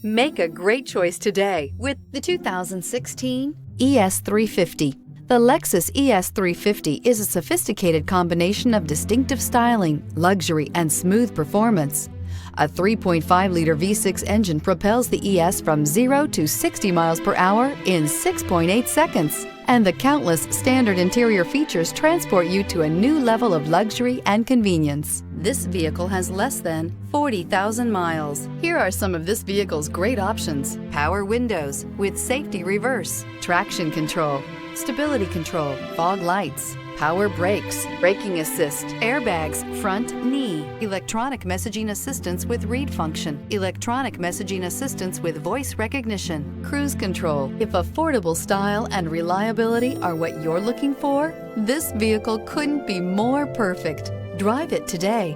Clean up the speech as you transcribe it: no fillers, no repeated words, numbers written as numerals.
Make a great choice today with the 2016 ES350. The Lexus ES350 is a sophisticated combination of distinctive styling, luxury, and smooth performance. A 3.5-liter V6 engine propels the ES from 0 to 60 miles per hour in 6.8 seconds. And the countless standard interior features transport you to a new level of luxury and convenience. This vehicle has less than 40,000 miles. Here are some of this vehicle's great options: power windows with safety reverse, traction control, stability control, fog lights, power brakes, braking assist, airbags, front knee, electronic messaging assistance with read function, electronic messaging assistance with voice recognition, cruise control. If affordable style and reliability are what you're looking for, this vehicle couldn't be more perfect. Drive it today.